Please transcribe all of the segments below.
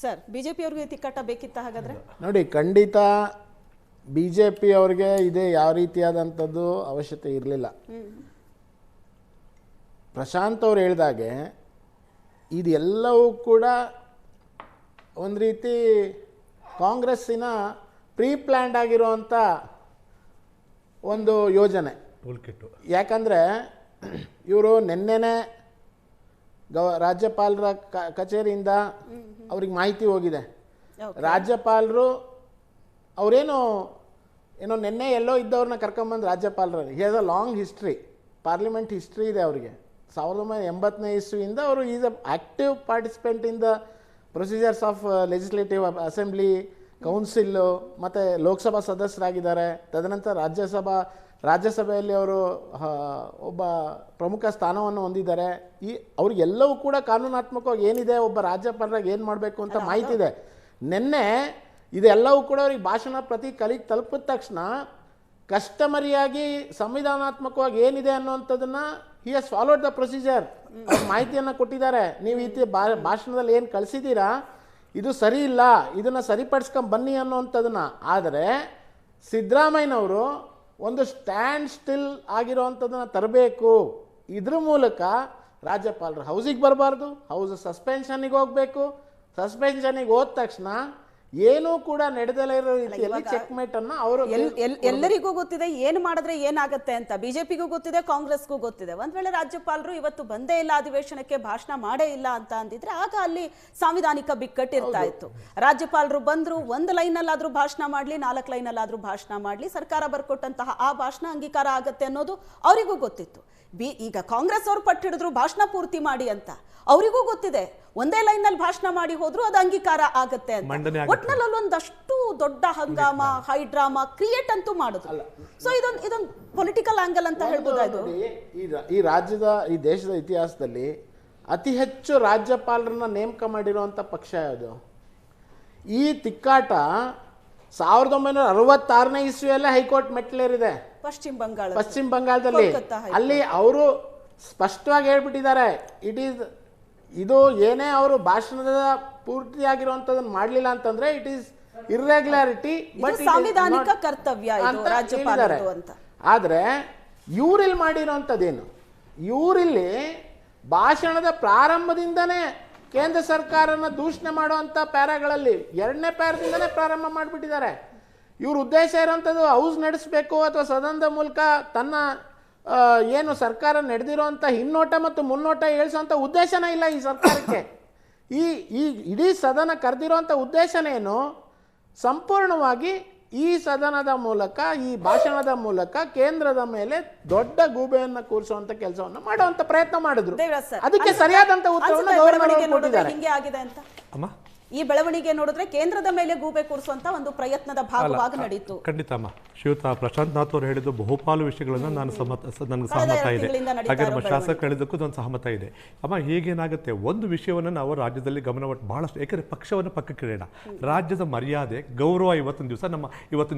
Sir BJP ಅವ್ರಿಗೆ ತಿಕ್ಕಟ್ಟ ಬೇಕಿತ್ತ ಹಾಗಾದ್ರೆ? ನೋಡಿ, ಖಂಡಿತ BJP ಅವ್ರಿಗೆ ಇದೇ ಯಾವ ರೀತಿಯಾದಂಥದ್ದು ಅವಶ್ಯಕತೆ ಇರಲಿಲ್ಲ. ಪ್ರಶಾಂತ್ ಅವ್ರು ಹೇಳಿದಾಗೆ ಇದೆಲ್ಲವೂ ಕೂಡ ಒಂದು ರೀತಿ ಕಾಂಗ್ರೆಸ್ಸಿನ ಪ್ರೀ ಪ್ಲ್ಯಾಂಡ್ ಆಗಿರುವಂಥ ಒಂದು ಯೋಜನೆ. ಯಾಕಂದರೆ ಇವರು ನೆನ್ನೆನೇ ರಾಜ್ಯಪಾಲರ ಕಚೇರಿಯಿಂದ ಅವ್ರಿಗೆ ಮಾಹಿತಿ ಹೋಗಿದೆ. ರಾಜ್ಯಪಾಲರು ಅವರೇನೋ ನೆನ್ನೆ ಎಲ್ಲೋ ಇದ್ದವ್ರನ್ನ ಕರ್ಕೊಂಬಂದು ರಾಜ್ಯಪಾಲರು he has a long history, parliament history ಇದೆ ಅವರಿಗೆ. 1980ನೇ ಇಸ್ವಿಯಿಂದ ಅವರು is a active participant in the procedures of legislative assembly, council ಮತ್ತು ಲೋಕಸಭಾ ಸದಸ್ಯರಾಗಿದ್ದಾರೆ. ತದನಂತರ ರಾಜ್ಯಸಭೆಯಲ್ಲಿ ಅವರು ಒಬ್ಬ ಪ್ರಮುಖ ಸ್ಥಾನವನ್ನು ಹೊಂದಿದ್ದಾರೆ. ಅವ್ರಿಗೆಲ್ಲವೂ ಕೂಡ ಕಾನೂನಾತ್ಮಕವಾಗಿ ಏನಿದೆ, ಒಬ್ಬ ರಾಜ್ಯಪಾಲರಾಗಿ ಏನು ಮಾಡಬೇಕು ಅಂತ ಮಾಹಿತಿ ಇದೆ. ನಿನ್ನೆ ಇದೆಲ್ಲವೂ ಕೂಡ ಅವ್ರಿಗೆ ಭಾಷಣ ಪ್ರತಿ ತಲುಪಿದ ತಕ್ಷಣ ಕಸ್ಟಮರಿಯಾಗಿ ಸಂವಿಧಾನಾತ್ಮಕವಾಗಿ ಏನಿದೆ ಅನ್ನುವಂಥದ್ದನ್ನು he has followed the procedure, ಮಾಹಿತಿಯನ್ನು ಕೊಟ್ಟಿದ್ದಾರೆ. ನೀವು ಈ ಭಾಷಣದಲ್ಲಿ ಏನು ಕಳಿಸಿದ್ದೀರಾ ಇದು ಸರಿ ಇಲ್ಲ, ಇದನ್ನು ಸರಿಪಡಿಸ್ಕೊಂಡು ಬನ್ನಿ ಅನ್ನುವಂಥದ್ದನ್ನು. ಆದರೆ ಸಿದ್ದರಾಮಯ್ಯನವರು ಒಂದು ಸ್ಟ್ಯಾಂಡ್ ಸ್ಟಿಲ್ ಆಗಿರೋವಂಥದ್ದನ್ನು ತರಬೇಕು. ಇದ್ರ ಮೂಲಕ ರಾಜ್ಯಪಾಲರು ಹೌಸಿಗೆ ಬರಬಾರ್ದು, ಹೌಸ್ ಸಸ್ಪೆನ್ಷನ್ನಿಗೆ ಹೋಗಬೇಕು. ಸಸ್ಪೆನ್ಷನ್ನಿಗೆ ಹೋದ ತಕ್ಷಣ ಏನೂ ಕೂಡ ನಡೆದಲೇ ಇರೋ ರೀತಿಯಲ್ಲಿ ಚೆಕ್ಮೇಟ್ ಅನ್ನು ಅವರು ಎಲ್ಲರಿಗೂ ಗೊತ್ತಿದೆ ಏನು ಮಾಡಿದ್ರೆ ಏನಾಗುತ್ತೆ ಅಂತ. ಬಿಜೆಪಿಗೂ ಗೊತ್ತಿದೆ, ಕಾಂಗ್ರೆಸ್ಗೂ ಗೊತ್ತಿದೆ. ಒಂದ್ ವೇಳೆ ರಾಜ್ಯಪಾಲರು ಇವತ್ತು ಬಂದೇ ಇಲ್ಲ, ಅಧಿವೇಶನಕ್ಕೆ ಭಾಷಣ ಮಾಡೇ ಇಲ್ಲ ಅಂತ ಅಂದಿದ್ರೆ ಆಗ ಅಲ್ಲಿ ಸಾಂವಿಧಾನಿಕ ಬಿಕ್ಕಟ್ಟಿರ್ತಾ ಇತ್ತು. ರಾಜ್ಯಪಾಲರು ಬಂದ್ರು, ಒಂದು ಲೈನಲ್ಲಾದ್ರೂ ಭಾಷಣ ಮಾಡ್ಲಿ, 4 ಲೈನಲ್ಲಾದ್ರೂ ಭಾಷಣ ಮಾಡ್ಲಿ, ಸರ್ಕಾರ ಬರ್ಕೊಟ್ಟಂತಹ ಆ ಭಾಷಣ ಅಂಗೀಕಾರ ಆಗತ್ತೆ ಅನ್ನೋದು ಅವರಿಗೂ ಗೊತ್ತಿತ್ತು. ಈಗ ಕಾಂಗ್ರೆಸ್ ಅವ್ರು ಪಟ್ಟಿಡಿದ್ರು ಭಾಷಣ ಪೂರ್ತಿ ಮಾಡಿ ಅಂತ, ಅವರಿಗೂ ಗೊತ್ತಿದೆ ಒಂದೇ ಲೈನಲ್ಲಿ ಭಾಷಣ ಮಾಡಿ ಹೋದ್ರು ಅದು ಅಂಗೀಕಾರ ಆಗತ್ತೆ ಅಂತ. ಒಟ್ನಲ್ಲಿ ಅಲ್ಲೊಂದಷ್ಟು ದೊಡ್ಡ ಹಂಗಾಮ, ಹೈ ಡ್ರಾಮಾ ಕ್ರಿಯೇಟ್ ಅಂತೂ ಮಾಡುದು. ಸೊ ಇದೊಂದು ಪೊಲಿಟಿಕಲ್ ಆಂಗಲ್ ಅಂತ ಹೇಳ್ಬೋದು. ಈ ರಾಜ್ಯದ, ಈ ದೇಶದ ಇತಿಹಾಸದಲ್ಲಿ ಅತಿ ಹೆಚ್ಚು ರಾಜ್ಯಪಾಲರನ್ನ ನೇಮಕ ಮಾಡಿರುವಂಥ ಪಕ್ಷ ಯಾವುದು? ಈ ತಿಕ್ಕಾಟ 1966ನೇ ಇಸ್ವಿಯಲ್ಲೇ ಹೈಕೋರ್ಟ್ ಮೆಟ್ಲೇರಿದೆ ಪಶ್ಚಿಮ ಬಂಗಾಳದಲ್ಲಿ. ಅಲ್ಲಿ ಅವರು ಸ್ಪಷ್ಟವಾಗಿ ಹೇಳ್ಬಿಟ್ಟಿದ್ದಾರೆ, ಇದು ಏನೇ ಅವರು ಭಾಷಣದ ಪೂರ್ತಿಯಾಗಿರುವಂಥದ್ದನ್ನು ಮಾಡಲಿಲ್ಲ ಅಂತಂದ್ರೆ ಇಟ್ ಈಸ್ ಇರ್ರೆಗ್ಯುಲಾರಿಟಿ, ಬಟ್ ಸಾಂವಿಧಾನಿಕ ಕರ್ತವ್ಯ ಅಂತ. ಆದರೆ ಇವರಿಲ್ಲಿ ಮಾಡಿರೋಂಥದ್ದೇನು, ಇವರಿಲ್ಲಿ ಭಾಷಣದ ಪ್ರಾರಂಭದಿಂದನೇ ಕೇಂದ್ರ ಸರ್ಕಾರನ ದೂಷಣೆ ಮಾಡುವಂಥ ಪ್ಯಾರಾಗಳಲ್ಲಿ 2ನೇ ಪ್ಯಾರದಿಂದನೇ ಪ್ರಾರಂಭ ಮಾಡಿಬಿಟ್ಟಿದ್ದಾರೆ. ಇವ್ರ ಉದ್ದೇಶ ಇರೋಂಥದ್ದು ಹೌಸ್ ನಡೆಸಬೇಕು ಅಥವಾ ಸದನದ ಮೂಲಕ ತನ್ನ ಏನು ಸರ್ಕಾರ ನಡೆದಿರೋಂಥ ಹಿನ್ನೋಟ ಮತ್ತು ಮುನ್ನೋಟ ಹೇಳಿಸೋಂಥ ಉದ್ದೇಶನೇ ಇಲ್ಲ ಈ ಸರ್ಕಾರಕ್ಕೆ. ಈ ಇಡೀ ಸದನ ಕರೆದಿರೋಂಥ ಉದ್ದೇಶನೇನು? ಸಂಪೂರ್ಣವಾಗಿ ಈ ಸದನದ ಮೂಲಕ, ಈ ಭಾಷಣದ ಮೂಲಕ ಕೇಂದ್ರದ ಮೇಲೆ ದೊಡ್ಡ ಗೂಬೆಯನ್ನು ಕೂರಿಸುವಂತ ಕೆಲಸವನ್ನು ಮಾಡುವಂತ ಪ್ರಯತ್ನ ಮಾಡಿದ್ರು. ಅದಕ್ಕೆ ಸರಿಯಾದಂತ ಉತ್ತರವನ್ನು ಗವರ್ನರ್ ಕೊಟ್ಟಿದ್ದಾರೆ. ಹಿಂಗೆ ಆಗಿದೆ ಅಂತ ಈ ಬೆಳವಣಿಗೆ ನೋಡಿದ್ರೆ ಕೇಂದ್ರದ ಮೇಲೆ ಗೂಬೆ ಕೂರಿಸುವಂತ ಒಂದು ಪ್ರಯತ್ನದ ಭಾಗವಾಗಿ ನಡೆಯಿತು. ಖಂಡಿತ ಅಮ್ಮ. ಶ್ರೀಯುತ ಪ್ರಶಾಂತ್ ನಾಥ್ ಅವರು ಹೇಳಿದ್ದು ಬಹುಪಾಲು ವಿಷಯಗಳನ್ನು ನನಗೆ ಸಹಮತ ಇದೆ. ಹಾಗೆ ನಮ್ಮ ಶಾಸಕ ಹೇಳಿದ್ದಕ್ಕೂ ನನ್ನ ಸಹಮತ ಇದೆ ಅಮ್ಮ. ಹೀಗೇನಾಗುತ್ತೆ, ಒಂದು ವಿಷಯವನ್ನು ನಾವು ರಾಜ್ಯದಲ್ಲಿ ಗಮನವನ್ನು ಬಹಳಷ್ಟು, ಯಾಕಂದರೆ ಪಕ್ಷವನ್ನು ಪಕ್ಕಕ್ಕೆ ಇಡೋಣ. ರಾಜ್ಯದ ಮರ್ಯಾದೆ, ಗೌರವ ಇವತ್ತಿನ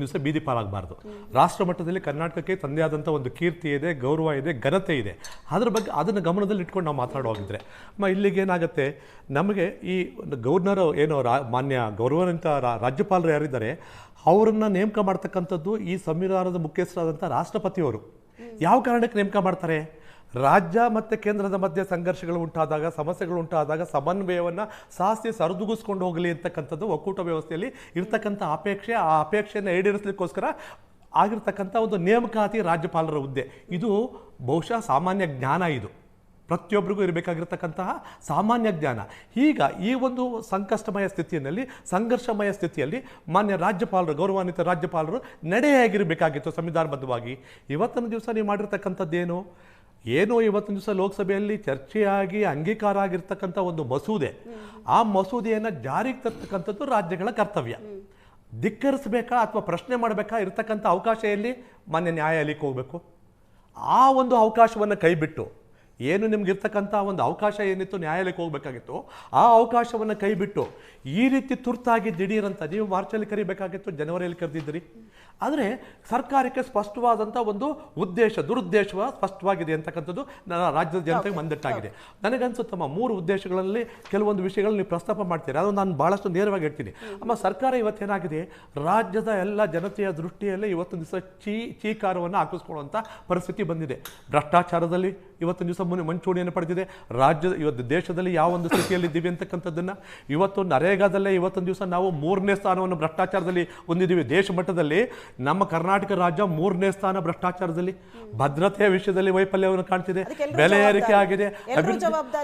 ದಿವಸ ಬೀದಿ ಪಾಲಾಗಬಾರ್ದು. ರಾಷ್ಟ್ರ ಮಟ್ಟದಲ್ಲಿ ಕರ್ನಾಟಕಕ್ಕೆ ತಂದೆ ಆದಂಥ ಒಂದು ಕೀರ್ತಿ ಇದೆ, ಗೌರವ ಇದೆ, ಘನತೆ ಇದೆ. ಅದ್ರ ಬಗ್ಗೆ ಅದನ್ನು ಗಮನದಲ್ಲಿ ಇಟ್ಕೊಂಡು ನಾವು ಮಾತಾಡುವಾಗಿದ್ರೆ ಅಮ್ಮ, ಇಲ್ಲಿಗೇನಾಗುತ್ತೆ, ನಮಗೆ ಈ ಗವರ್ನರ್ ಏನೋ ಮಾನ್ಯ ಗೌರವಾನ್ವಿತ ರಾಜ್ಯಪಾಲರು ಯಾರಿದ್ದಾರೆ ಅವರನ್ನ ನೇಮಕ ಮಾಡ್ತಕ್ಕಂಥದ್ದು ಈ ಸಂವಿಧಾನದ ಮುಖ್ಯಸ್ಥರಾದಂಥ ರಾಷ್ಟ್ರಪತಿಯವರು. ಯಾವ ಕಾರಣಕ್ಕೆ ನೇಮಕ ಮಾಡ್ತಾರೆ? ರಾಜ್ಯ ಮತ್ತು ಕೇಂದ್ರದ ಮಧ್ಯೆ ಸಂಘರ್ಷಗಳು ಉಂಟಾದಾಗ, ಸಮಸ್ಯೆಗಳು ಉಂಟಾದಾಗ ಸಮನ್ವಯವನ್ನು ಸರಿದೂಗಿಸ್ಕೊಂಡು ಹೋಗಲಿ ಅಂತಕ್ಕಂಥದ್ದು ಒಕ್ಕೂಟ ವ್ಯವಸ್ಥೆಯಲ್ಲಿ ಇರ್ತಕ್ಕಂಥ ಅಪೇಕ್ಷೆ. ಆ ಅಪೇಕ್ಷೆಯನ್ನು ಈಡೇರಿಸಲಿಕ್ಕೋಸ್ಕರ ಆಗಿರ್ತಕ್ಕಂಥ ಒಂದು ನೇಮಕಾತಿ ರಾಜ್ಯಪಾಲರ ಹುದ್ದೆ. ಇದು ಬಹುಶಃ ಸಾಮಾನ್ಯ ಜ್ಞಾನ, ಇದು ಪ್ರತಿಯೊಬ್ಬರಿಗೂ ಇರಬೇಕಾಗಿರ್ತಕ್ಕಂತಹ ಸಾಮಾನ್ಯ ಜ್ಞಾನ. ಈಗ ಈ ಒಂದು ಸಂಕಷ್ಟಮಯ ಸ್ಥಿತಿಯಲ್ಲಿ, ಸಂಘರ್ಷಮಯ ಸ್ಥಿತಿಯಲ್ಲಿ ಮಾನ್ಯ ರಾಜ್ಯಪಾಲರು, ಗೌರವಾನ್ವಿತ ರಾಜ್ಯಪಾಲರು ನಡೆಯಾಗಿರಬೇಕಾಗಿತ್ತು ಸಂವಿಧಾನಬದ್ಧವಾಗಿ. ಇವತ್ತಿನ ದಿವಸ ನೀವು ಮಾಡಿರ್ತಕ್ಕಂಥದ್ದೇನು? ಇವತ್ತಿನ ದಿವಸ ಲೋಕಸಭೆಯಲ್ಲಿ ಚರ್ಚೆಯಾಗಿ ಅಂಗೀಕಾರ ಆಗಿರ್ತಕ್ಕಂಥ ಒಂದು ಮಸೂದೆ, ಆ ಮಸೂದೆಯನ್ನು ಜಾರಿಗೆ ತರ್ತಕ್ಕಂಥದ್ದು ರಾಜ್ಯಗಳ ಕರ್ತವ್ಯ. ಧಿಕ್ಕರಿಸಬೇಕಾ ಅಥವಾ ಪ್ರಶ್ನೆ ಮಾಡಬೇಕಾ ಇರತಕ್ಕಂಥ ಅವಕಾಶ ಎಲ್ಲಿ? ಮಾನ್ಯ ನ್ಯಾಯಾಲಯಕ್ಕೆ ಹೋಗಬೇಕು. ಆ ಒಂದು ಅವಕಾಶವನ್ನು ಕೈಬಿಟ್ಟು ಏನು ನಿಮ್ಗಿರ್ತಕ್ಕಂಥ ಒಂದು ಅವಕಾಶ ಏನಿತ್ತು ನ್ಯಾಯಾಲಯಕ್ಕೆ ಹೋಗಬೇಕಾಗಿತ್ತು, ಆ ಅವಕಾಶವನ್ನು ಕೈ ಬಿಟ್ಟು ಈ ರೀತಿ ತುರ್ತಾಗಿ ದಿಢೀರಂತ ನೀವು ಮಾರ್ಚಲ್ಲಿ ಕರಿಬೇಕಾಗಿತ್ತು, ಜನವರಿಯಲ್ಲಿ ಕರೆದಿದ್ದೀರಿ. ಆದರೆ ಸರ್ಕಾರಕ್ಕೆ ಸ್ಪಷ್ಟವಾದಂಥ ಒಂದು ದುರುದ್ದೇಶ ಸ್ಪಷ್ಟವಾಗಿದೆ ಅಂತಕ್ಕಂಥದ್ದು ನನ್ನ ರಾಜ್ಯದ ಜನತೆಗೆ ಮಂದಟ್ಟಾಗಿದೆ. ನನಗನ್ಸುತ್ತಮ್ಮ 3 ಉದ್ದೇಶಗಳಲ್ಲಿ ಕೆಲವೊಂದು ವಿಷಯಗಳನ್ನು ನೀವು ಪ್ರಸ್ತಾಪ ಮಾಡ್ತೀರಿ, ಅದು ನಾನು ಭಾಳಷ್ಟು ನೇರವಾಗಿ ಹೇಳ್ತೀನಿ. ಅಮ್ಮ, ಸರ್ಕಾರ ಇವತ್ತೇನಾಗಿದೆ, ರಾಜ್ಯದ ಎಲ್ಲ ಜನತೆಯ ದೃಷ್ಟಿಯಲ್ಲೇ ಇವತ್ತೊಂದು ದಿವಸ ಚೀಕಾರವನ್ನು ಹಾಕಿಸ್ಕೊಳ್ಳುವಂಥ ಪರಿಸ್ಥಿತಿ ಬಂದಿದೆ. ಭ್ರಷ್ಟಾಚಾರದಲ್ಲಿ ಇವತ್ತೊಂದು ದಿವಸ ಮುಂಚೂಣಿಯನ್ನು ಪಡೆದಿದೆ. ಇವತ್ತು ದೇಶದಲ್ಲಿ ಯಾವ ಒಂದು ಸ್ಥಿತಿಯಲ್ಲಿದ್ದೀವಿ ಅಂತಕ್ಕಂಥದ್ದನ್ನು ಇವತ್ತು ನರೇಗಾದಲ್ಲೇ ಇವತ್ತೊಂದು ದಿವಸ ನಾವು 3ನೇ ಸ್ಥಾನವನ್ನು ಭ್ರಷ್ಟಾಚಾರದಲ್ಲಿ ಹೊಂದಿದ್ದೀವಿ. ದೇಶ ಮಟ್ಟದಲ್ಲಿ ನಮ್ಮ ಕರ್ನಾಟಕ ರಾಜ್ಯ 3ನೇ ಸ್ಥಾನ ಭ್ರಷ್ಟಾಚಾರದಲ್ಲಿ. ಭದ್ರತೆಯ ವಿಷಯದಲ್ಲಿ ವೈಫಲ್ಯವನ್ನು ಕಾಣ್ತಿದೆ, ಬೆಲೆ ಏರಿಕೆ ಆಗಿದೆ.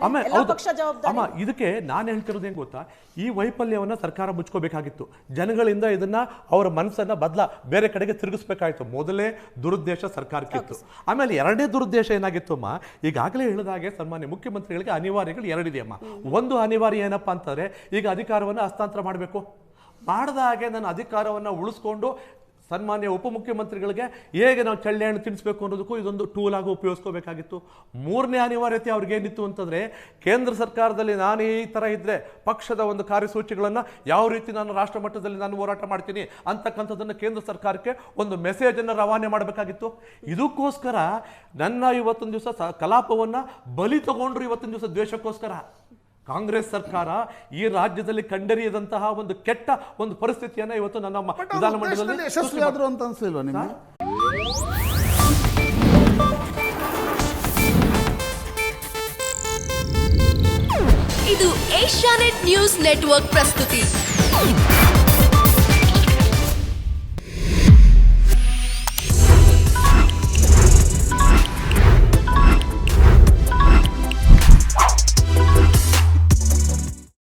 ಅಮ್ಮ, ಇದಕ್ಕೆ ನಾನು ಹೇಳ್ತಿರೋದು ಹೆಂಗೆ ಗೊತ್ತಾ, ಈ ವೈಫಲ್ಯವನ್ನು ಸರ್ಕಾರ ಮುಚ್ಕೋಬೇಕಾಗಿತ್ತು. ಜನಗಳಿಂದ ಇದನ್ನ ಅವರ ಮನಸ್ಸನ್ನ ಬೇರೆ ಕಡೆಗೆ ತಿರುಗಿಸ್ಬೇಕಾಯ್ತು. ಮೊದಲೇ ದುರುದ್ದೇಶ ಸರ್ಕಾರಕ್ಕಿತ್ತು. ಆಮೇಲೆ 2ನೇ ದುರುದ್ದೇಶ ಏನಾಗಿತ್ತು ಅಮ್ಮ, ಈಗಾಗಲೇ ಹೇಳಿದಾಗೆ ಸನ್ಮಾನ್ಯ ಮುಖ್ಯಮಂತ್ರಿಗಳಿಗೆ ಅನಿವಾರ್ಯಗಳು 2 ಇದೆ ಅಮ್ಮ. ಒಂದು ಅನಿವಾರ್ಯ ಏನಪ್ಪಾ ಅಂತಂದ್ರೆ, ಈಗ ಅಧಿಕಾರವನ್ನು ಹಸ್ತಾಂತರ ಮಾಡಬೇಕು. ಮಾಡದ ಹಾಗೆ ನನ್ನ ಅಧಿಕಾರವನ್ನು ಉಳಿಸ್ಕೊಂಡು ಸನ್ಮಾನ್ಯ ಉಪಮುಖ್ಯಮಂತ್ರಿಗಳಿಗೆ ಹೇಗೆ ನಾವು ಚಳ್ಳೆಹಣ್ಣು ತಿನ್ನಿಸ್ಬೇಕು ಅನ್ನೋದಕ್ಕೂ ಇದೊಂದು ಟೂಲ್ ಆಗಿ ಉಪಯೋಗಿಸ್ಕೋಬೇಕಾಗಿತ್ತು. 3ನೇ ಅನಿವಾರ್ಯತೆ ಅವ್ರಿಗೇನಿತ್ತು ಅಂತಂದರೆ, ಕೇಂದ್ರ ಸರ್ಕಾರದಲ್ಲಿ ನಾನು ಈ ಥರ ಇದ್ದರೆ ಪಕ್ಷದ ಒಂದು ಕಾರ್ಯಸೂಚಿಗಳನ್ನು ಯಾವ ರೀತಿ ನಾನು ರಾಷ್ಟ್ರ ಮಟ್ಟದಲ್ಲಿ ನಾನು ಹೋರಾಟ ಮಾಡ್ತೀನಿ ಅಂತಕ್ಕಂಥದ್ದನ್ನು ಕೇಂದ್ರ ಸರ್ಕಾರಕ್ಕೆ ಒಂದು ಮೆಸೇಜನ್ನು ರವಾನೆ ಮಾಡಬೇಕಾಗಿತ್ತು. ಇದಕ್ಕೋಸ್ಕರ ನನ್ನ ಇವತ್ತೊಂದು ದಿವಸ ಕಲಾಪವನ್ನು ಬಲಿ ತಗೊಂಡ್ರು. ಇವತ್ತೊಂದು ದಿವಸ ದ್ವೇಷಕ್ಕೋಸ್ಕರ ಕಾಂಗ್ರೆಸ್ ಸರ್ಕಾರ ಈ ರಾಜ್ಯದಲ್ಲಿ ಕಂಡರಿಯದಂತಹ ಒಂದು ಕೆಟ್ಟ ಒಂದು ಪರಿಸ್ಥಿತಿಯನ್ನ ಇವತ್ತು ನನ್ನ ವಿಧಾನಮಂಡಲದಲ್ಲಿ ಯಶಸ್ವಿ ಆದ್ರು ಅಂತ ಅನ್ಸಲಿಲ್ವಾ ನಿಮಗೆ? ಇದು ಏಷ್ಯಾನೆಟ್ ನ್ಯೂಸ್ ನೆಟ್ವರ್ಕ್ ಪ್ರಸ್ತುತಿ.